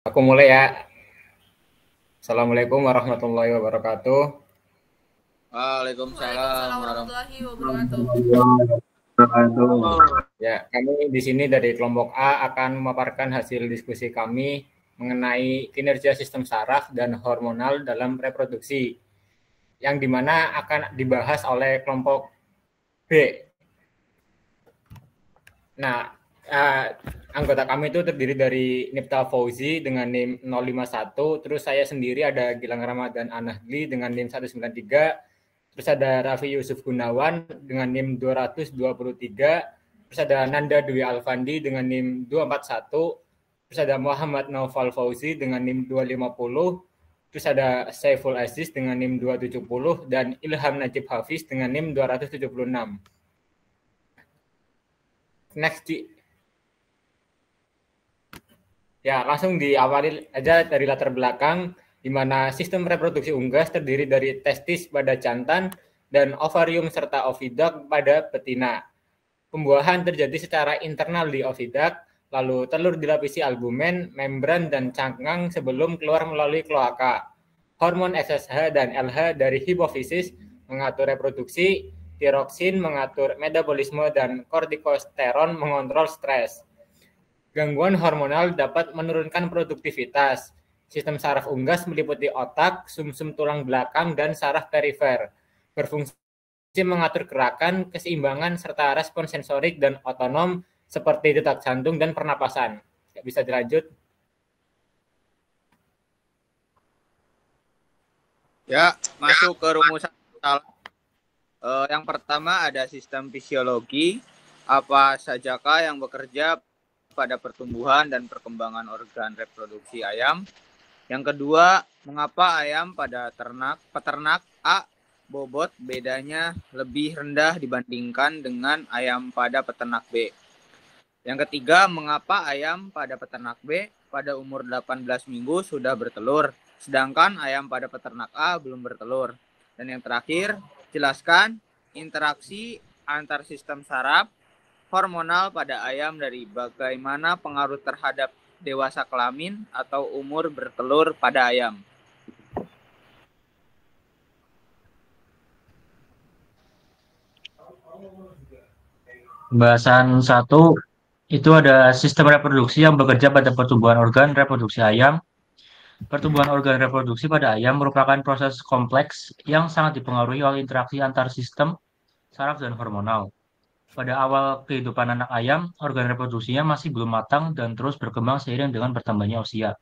Aku mulai ya. Assalamualaikum warahmatullahi wabarakatuh. Waalaikumsalam Waalaikumsalam warahmatullahi wabarakatuh. Ya, kami di sini dari kelompok A akan memaparkan hasil diskusi kami mengenai kinerja sistem saraf dan hormonal dalam reproduksi, yang dimana akan dibahas oleh kelompok B. Nah, anggota kami itu terdiri dari Nipta Fauzi dengan NIM 051, terus saya sendiri ada Gilang Ramadan Anahli dengan NIM 193, terus ada Raffi Yusuf Gunawan dengan NIM 223, terus ada Nanda Dwi Alfandi dengan NIM 241, terus ada Muhammad Naufal Fauzi dengan NIM 250, terus ada Saiful Aziz dengan NIM 270, dan Ilham Najib Hafiz dengan NIM 276. Next, ya, langsung diawali aja dari latar belakang, di mana sistem reproduksi unggas terdiri dari testis pada jantan dan ovarium serta oviduct pada betina. Pembuahan terjadi secara internal di oviduct, lalu telur dilapisi albumen, membran, dan cangkang sebelum keluar melalui kloaka. Hormon FSH dan LH dari hipofisis mengatur reproduksi, tiroksin mengatur metabolisme, dan kortikosteron mengontrol stres. Gangguan hormonal dapat menurunkan produktivitas. Sistem saraf unggas meliputi otak, sumsum tulang belakang, dan saraf perifer. Berfungsi mengatur gerakan, keseimbangan, serta respon sensorik dan otonom seperti detak jantung dan pernapasan. Bisa dilanjut? Ya, masuk ke rumusan masalah. Yang pertama ada sistem fisiologi. Apa sajakah yang bekerja pada pertumbuhan dan perkembangan organ reproduksi ayam? Yang kedua, mengapa ayam pada peternak A bobot bedanya lebih rendah dibandingkan dengan ayam pada peternak B? Yang ketiga, mengapa ayam pada peternak B pada umur 18 minggu sudah bertelur, sedangkan ayam pada peternak A belum bertelur? Dan yang terakhir, jelaskan interaksi antar sistem saraf hormonal pada ayam dari bagaimana pengaruh terhadap dewasa kelamin atau umur bertelur pada ayam. Pembahasan satu itu ada sistem reproduksi yang bekerja pada pertumbuhan organ reproduksi ayam. Pertumbuhan organ reproduksi pada ayam merupakan proses kompleks yang sangat dipengaruhi oleh interaksi antar sistem, saraf, dan hormonal. Pada awal kehidupan anak ayam, organ reproduksinya masih belum matang dan terus berkembang seiring dengan bertambahnya usia.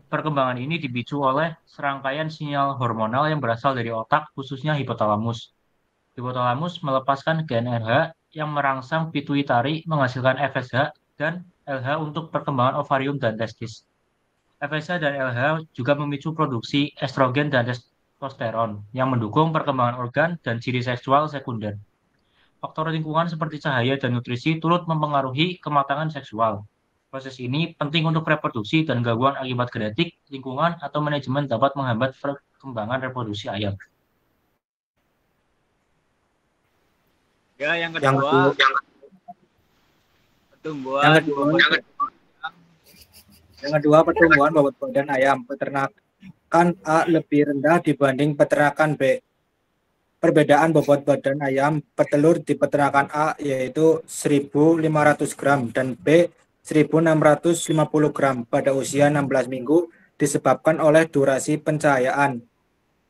Perkembangan ini dipicu oleh serangkaian sinyal hormonal yang berasal dari otak, khususnya hipotalamus. Hipotalamus melepaskan gen RH yang merangsang pituitari menghasilkan FSH dan LH untuk perkembangan ovarium dan testis. FSH dan LH juga memicu produksi estrogen dan testosteron yang mendukung perkembangan organ dan ciri seksual sekunder. Faktor lingkungan seperti cahaya dan nutrisi turut mempengaruhi kematangan seksual. Proses ini penting untuk reproduksi dan gangguan akibat genetik, lingkungan, atau manajemen dapat menghambat perkembangan reproduksi ayam. Ya, yang kedua, pertumbuhan bobot badan ayam peternakan A lebih rendah dibanding peternakan B. Perbedaan bobot badan ayam petelur di peternakan A yaitu 1.500 gram dan B 1.650 gram pada usia 16 minggu disebabkan oleh durasi pencahayaan.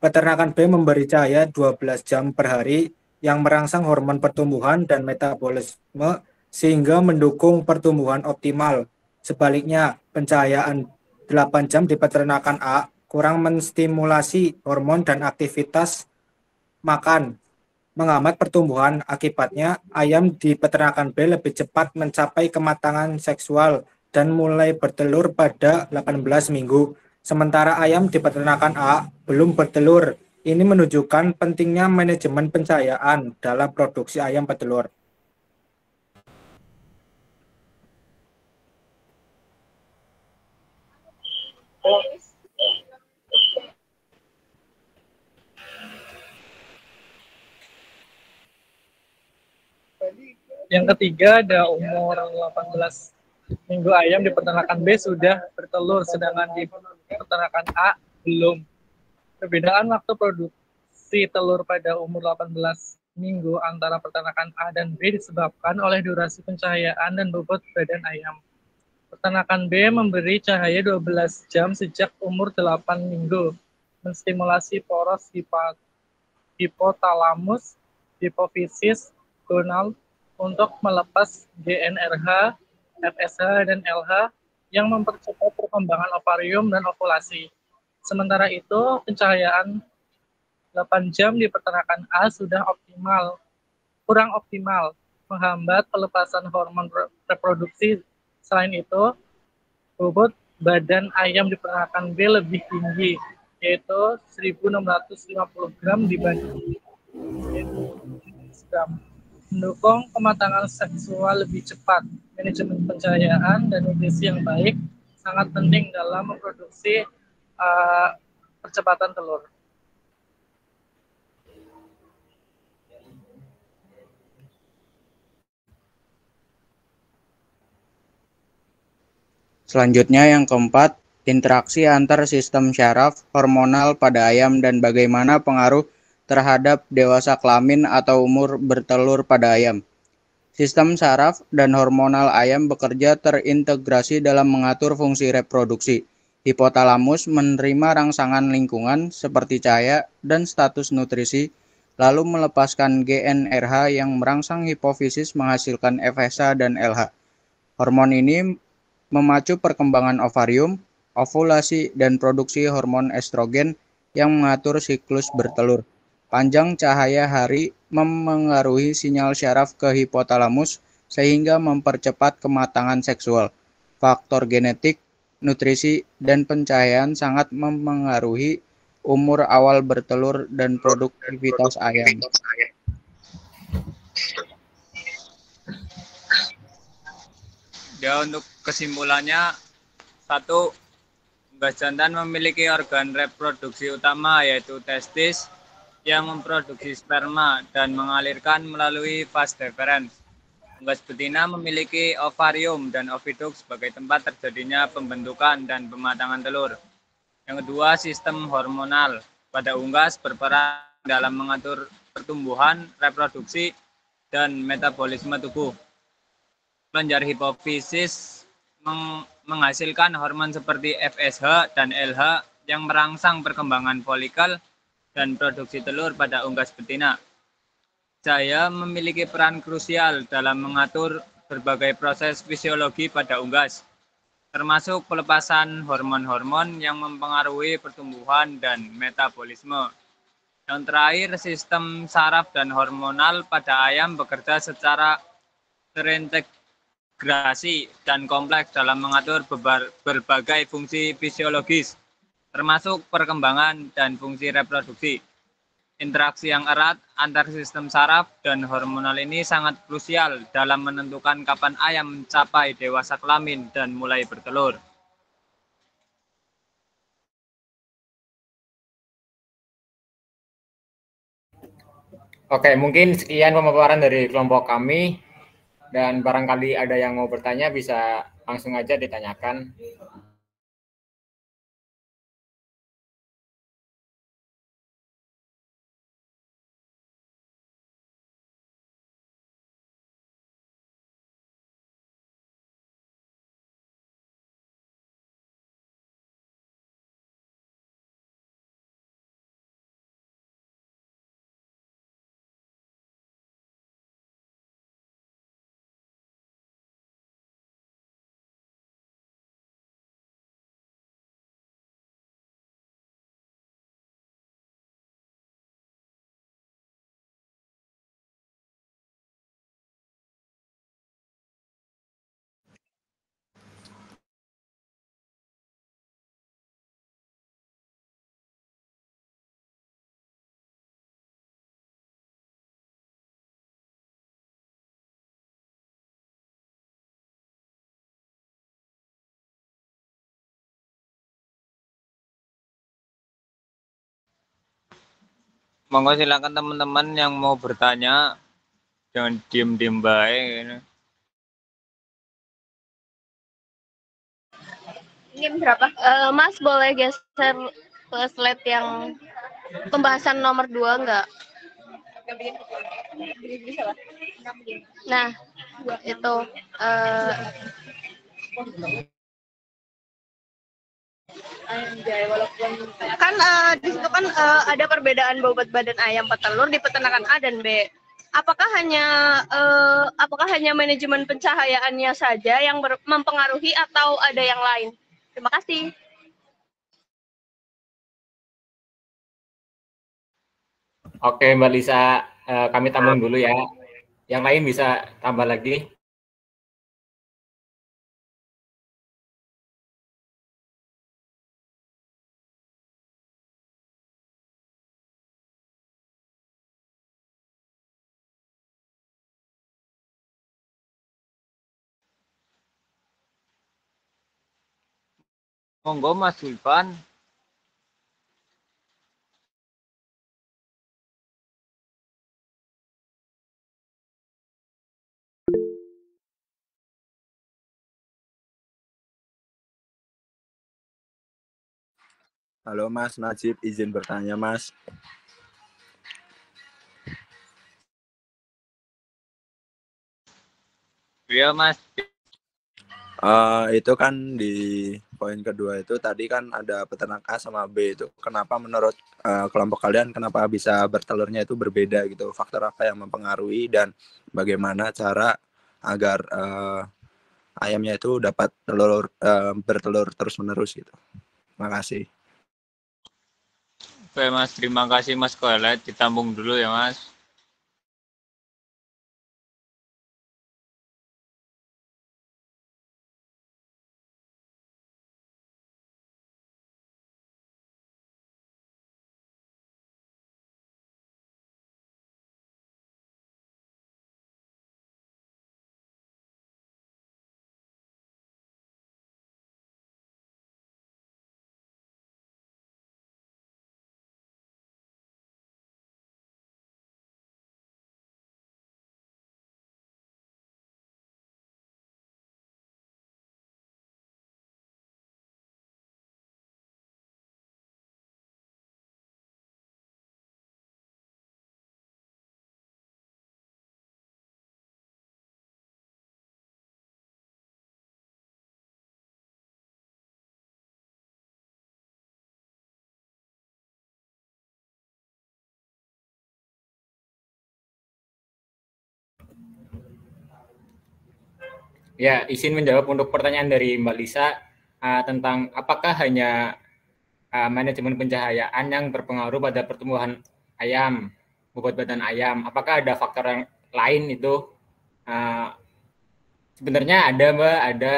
Peternakan B memberi cahaya 12 jam per hari yang merangsang hormon pertumbuhan dan metabolisme sehingga mendukung pertumbuhan optimal. Sebaliknya, pencahayaan 8 jam di peternakan A kurang menstimulasi hormon dan aktivitas makan, menghambat pertumbuhan. Akibatnya, ayam di peternakan B lebih cepat mencapai kematangan seksual dan mulai bertelur pada 18 minggu. Sementara ayam di peternakan A belum bertelur. Ini menunjukkan pentingnya manajemen pencahayaan dalam produksi ayam petelur. Yang ketiga ada umur 18 minggu ayam di peternakan B sudah bertelur, sedangkan di peternakan A belum. Perbedaan waktu produksi telur pada umur 18 minggu antara peternakan A dan B disebabkan oleh durasi pencahayaan dan bobot badan ayam. Peternakan B memberi cahaya 12 jam sejak umur 8 minggu, menstimulasi poros hipotalamus, hipofisis, gonal untuk melepas GnRH, FSH, dan LH yang mempercepat perkembangan ovarium dan ovulasi. Sementara itu, pencahayaan 8 jam di peternakan A sudah kurang optimal, menghambat pelepasan hormon reproduksi. Selain itu, bobot badan ayam di peternakan B lebih tinggi, yaitu 1.650 gram dibanding gram, mendukung kematangan seksual lebih cepat. Manajemen pencahayaan dan nutrisi yang baik sangat penting dalam memproduksi percepatan telur. Selanjutnya yang keempat, interaksi antar sistem syaraf hormonal pada ayam dan bagaimana pengaruh terhadap dewasa kelamin atau umur bertelur pada ayam. Sistem saraf dan hormonal ayam bekerja terintegrasi dalam mengatur fungsi reproduksi. Hipotalamus menerima rangsangan lingkungan seperti cahaya dan status nutrisi, lalu melepaskan GnRH yang merangsang hipofisis menghasilkan FSH dan LH. Hormon ini memacu perkembangan ovarium, ovulasi, dan produksi hormon estrogen yang mengatur siklus bertelur. Panjang cahaya hari memengaruhi sinyal syaraf ke hipotalamus sehingga mempercepat kematangan seksual. Faktor genetik, nutrisi, dan pencahayaan sangat memengaruhi umur awal bertelur dan produktivitas ayam. Ya, untuk kesimpulannya, 1. Unggas jantan memiliki organ reproduksi utama yaitu testis yang memproduksi sperma dan mengalirkan melalui vas deferens. Unggas betina memiliki ovarium dan oviduk sebagai tempat terjadinya pembentukan dan pematangan telur. Yang kedua, sistem hormonal pada unggas berperan dalam mengatur pertumbuhan, reproduksi, dan metabolisme tubuh. Kelenjar hipofisis menghasilkan hormon seperti FSH dan LH yang merangsang perkembangan folikel dan produksi telur pada unggas betina. Cahaya memiliki peran krusial dalam mengatur berbagai proses fisiologi pada unggas, termasuk pelepasan hormon-hormon yang mempengaruhi pertumbuhan dan metabolisme. Yang terakhir, sistem saraf dan hormonal pada ayam bekerja secara terintegrasi dan kompleks dalam mengatur berbagai fungsi fisiologis, termasuk perkembangan dan fungsi reproduksi. Interaksi yang erat antar sistem saraf dan hormonal ini sangat krusial dalam menentukan kapan ayam mencapai dewasa kelamin dan mulai bertelur. Oke, mungkin sekian pemaparan dari kelompok kami, dan barangkali ada yang mau bertanya bisa langsung aja ditanyakan. Monggo silakan teman-teman yang mau bertanya, jangan diem-diem baik. Mas boleh geser ke slide yang pembahasan nomor 2 enggak? Nah, itu kan di situ kan ada perbedaan bobot badan ayam petelur di peternakan A dan B. Apakah hanya manajemen pencahayaannya saja yang mempengaruhi atau ada yang lain? Terima kasih. Oke, Mbak Lisa, kami tampung dulu ya. Yang lain bisa tambah lagi. Monggo Mas Zulfan. Halo Mas Najib, izin bertanya Mas. Iya Mas. Itu kan di poin kedua itu tadi kan ada peternak A sama B itu. Kenapa menurut kelompok kalian kenapa bisa bertelurnya itu berbeda gitu? Faktor apa yang mempengaruhi dan bagaimana cara agar ayamnya itu dapat bertelur terus-menerus gitu? Makasih. Oke Mas, terima kasih Mas Koelet. Ditampung dulu ya Mas. Ya, izin menjawab untuk pertanyaan dari Mbak Lisa tentang apakah hanya manajemen pencahayaan yang berpengaruh pada pertumbuhan ayam, bobot badan ayam. Apakah ada faktor yang lain itu? Sebenarnya ada Mbak, ada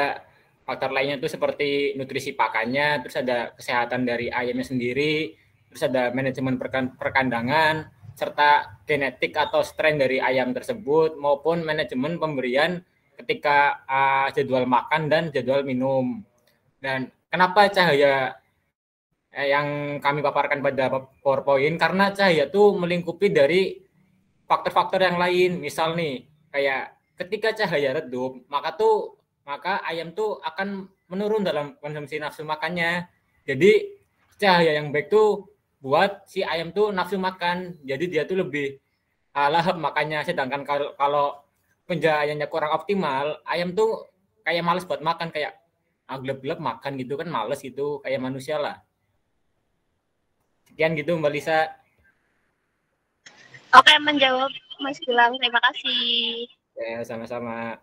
faktor lainnya itu seperti nutrisi pakannya, terus ada kesehatan dari ayamnya sendiri, terus ada manajemen perkandangan, serta genetik atau strain dari ayam tersebut, maupun manajemen pemberian ketika jadwal makan dan jadwal minum. Dan kenapa cahaya yang kami paparkan pada PowerPoint? Karena cahaya itu melingkupi dari faktor-faktor yang lain. Misal nih, kayak ketika cahaya redup, maka ayam tuh akan menurun dalam konsumsi nafsu makannya. Jadi cahaya yang baik tuh buat si ayam tuh nafsu makan. Jadi dia tuh lebih lahap makannya. Sedangkan kalau pencahayaannya kurang optimal, ayam tuh kayak males buat makan, kayak gelap-gelap makan gitu kan, males gitu, kayak manusia lah. Sekian gitu Mbak Lisa. Oke, menjawab Mas Gilang. Terima kasih. Ya, sama-sama.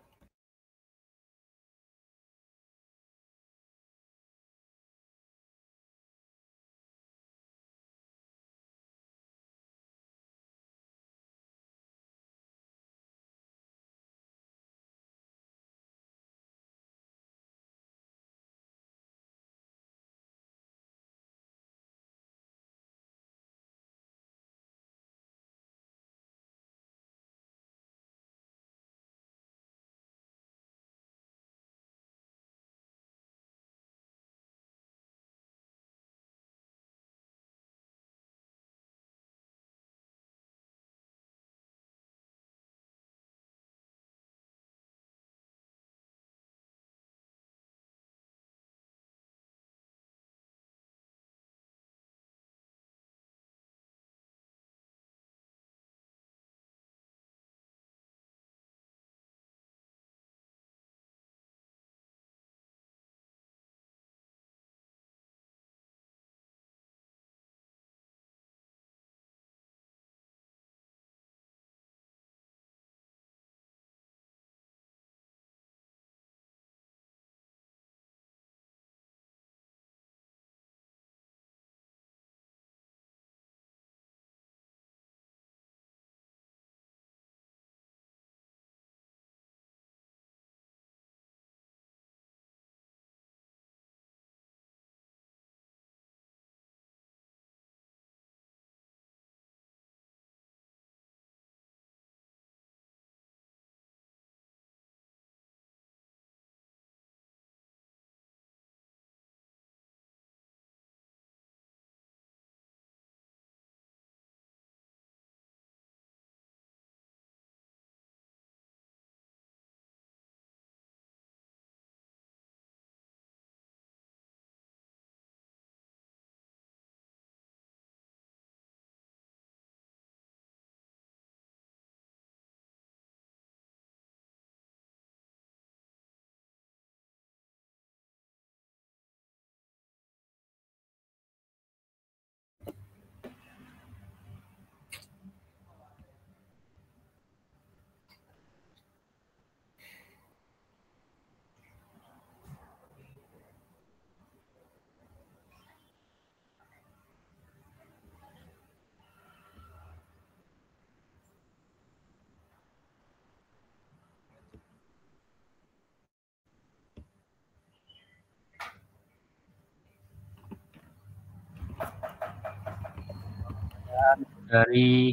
dari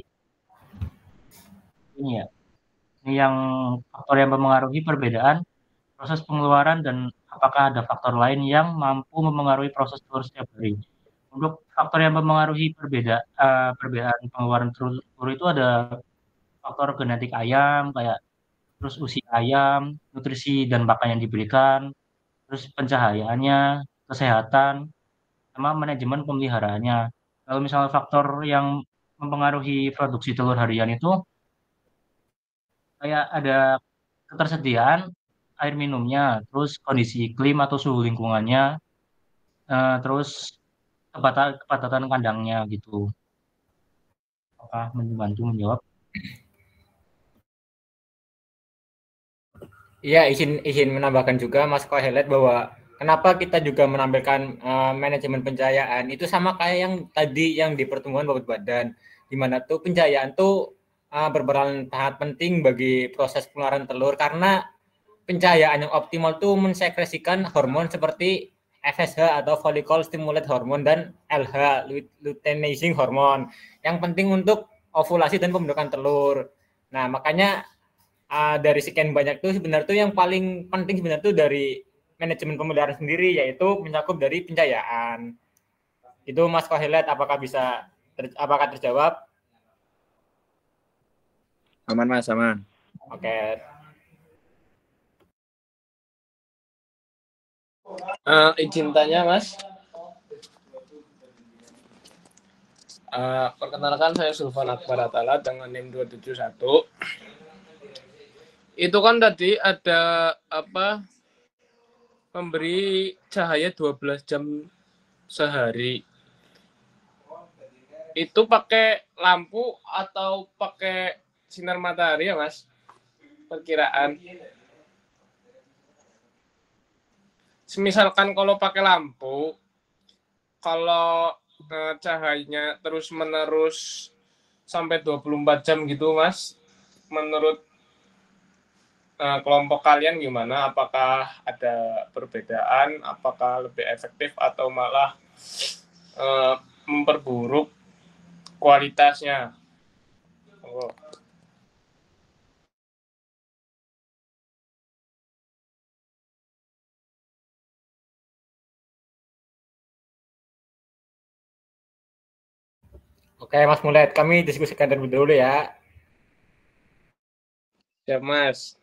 ini ya. Ini yang faktor yang mempengaruhi perbedaan proses pengeluaran dan apakah ada faktor lain yang mampu mempengaruhi proses telur setiap hari. Untuk faktor yang mempengaruhi perbedaan pengeluaran telur itu ada faktor genetik ayam, kayak terus usia ayam, nutrisi dan pakan yang diberikan, terus pencahayaannya, kesehatan, sama manajemen pemeliharaannya. Kalau misalnya faktor yang mempengaruhi produksi telur harian itu kayak ada ketersediaan air minumnya, terus kondisi iklim atau suhu lingkungannya, terus kepadatan kandangnya gitu. Apakah membantu menjawab? Iya, izin menambahkan juga Mas Kohelet bahwa kenapa kita juga menampilkan manajemen pencahayaan itu sama kayak yang tadi yang di pertumbuhan bobot badan, di mana tuh pencahayaan tuh berperan sangat penting bagi proses pengeluaran telur karena pencahayaan yang optimal tuh mensekresikan hormon seperti FSH atau follicle stimulate hormone dan LH luteinizing hormone yang penting untuk ovulasi dan pembentukan telur. Nah, makanya dari sekian banyak tuh sebenarnya tuh yang paling penting sebenarnya tuh dari manajemen pemeliharaan sendiri yaitu mencakup dari pencahayaan. Itu Mas Kohelet apakah terjawab? Aman Mas, aman. Oke. Izin tanya Mas. Perkenalkan saya Sulfan Akbar Atala dengan NIM 271. Itu kan tadi ada memberi cahaya 12 jam sehari. Itu pakai lampu atau pakai sinar matahari ya Mas? Perkiraan. Misalkan kalau pakai lampu, kalau cahayanya terus-menerus sampai 24 jam gitu Mas, menurut kelompok kalian gimana? Apakah ada perbedaan? Apakah lebih efektif atau malah memperburuk kualitasnya? Oh. Oke, Mas Mulet, kami diskusikan terlebih dahulu ya. Ya, Mas.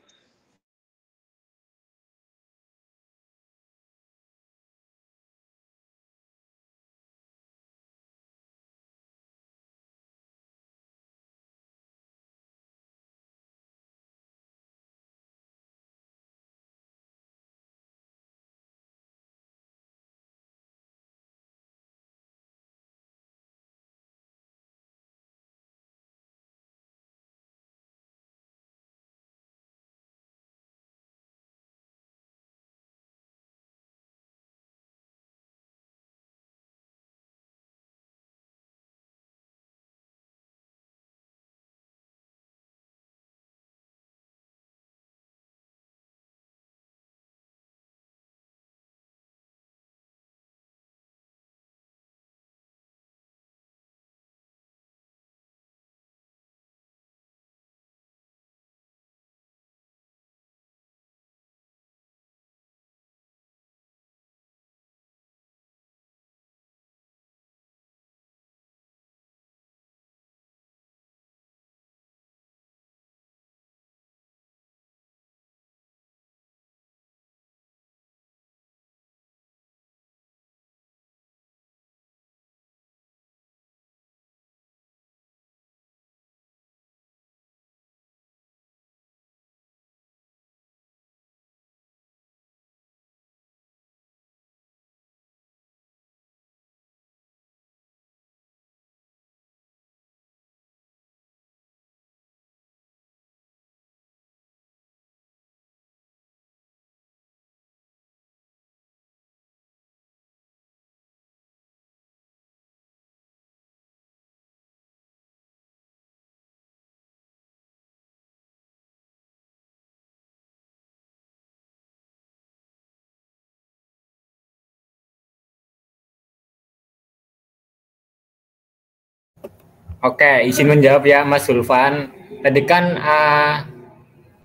Oke, izin menjawab ya Mas Zulfan. Tadi kan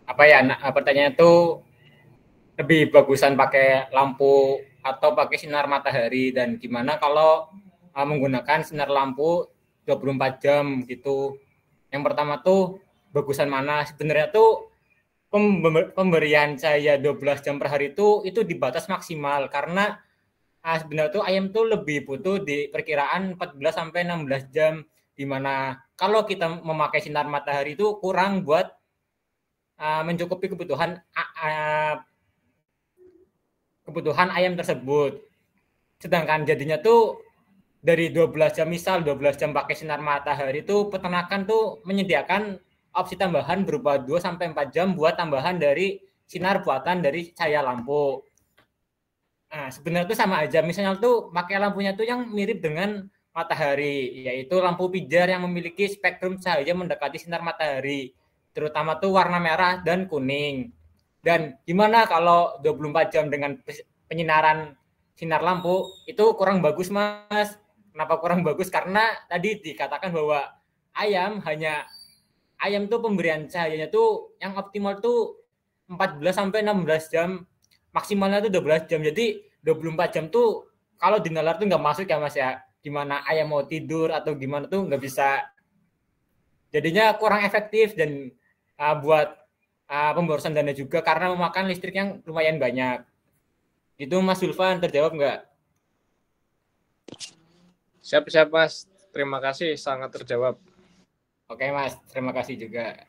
pertanyaannya tuh lebih bagusan pakai lampu atau pakai sinar matahari, dan gimana kalau menggunakan sinar lampu 24 jam gitu. Yang pertama tuh bagusan mana? Sebenarnya tuh pemberian cahaya 12 jam per hari itu dibatas maksimal, karena sebenarnya tuh ayam tuh lebih butuh di perkiraan 14 sampai 16 jam, dimana kalau kita memakai sinar matahari itu kurang buat mencukupi kebutuhan ayam tersebut. Sedangkan jadinya tuh dari 12 jam, misal 12 jam pakai sinar matahari itu peternakan tuh menyediakan opsi tambahan berupa 2 sampai 4 jam buat tambahan dari sinar buatan dari cahaya lampu. Nah, sebenarnya tuh sama aja, misalnya tuh pakai lampunya tuh yang mirip dengan matahari, yaitu lampu pijar yang memiliki spektrum cahaya mendekati sinar matahari, terutama tuh warna merah dan kuning. Dan gimana kalau 24 jam dengan penyinaran sinar lampu itu kurang bagus, Mas. Kenapa kurang bagus? Karena tadi dikatakan bahwa ayam tuh pemberian cahayanya tuh yang optimal tuh 14 sampai 16 jam, maksimalnya tuh 12 jam. Jadi 24 jam tuh kalau di nalar tuh nggak masuk ya Mas ya. Gimana ayam mau tidur atau gimana tuh nggak bisa. Jadinya kurang efektif dan buat pemborosan dana juga karena memakan listrik yang lumayan banyak. Itu Mas Zulfan, terjawab nggak? Siap Mas, terima kasih, sangat terjawab. Oke Mas, terima kasih juga.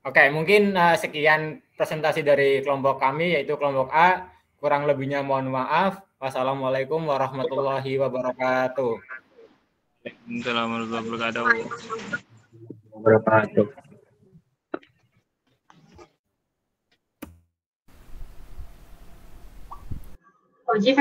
Oke, mungkin sekian presentasi dari kelompok kami, yaitu kelompok A. Kurang lebihnya mohon maaf. Wassalamualaikum warahmatullahi wabarakatuh. Assalamualaikum warahmatullahi wabarakatuh. Oji,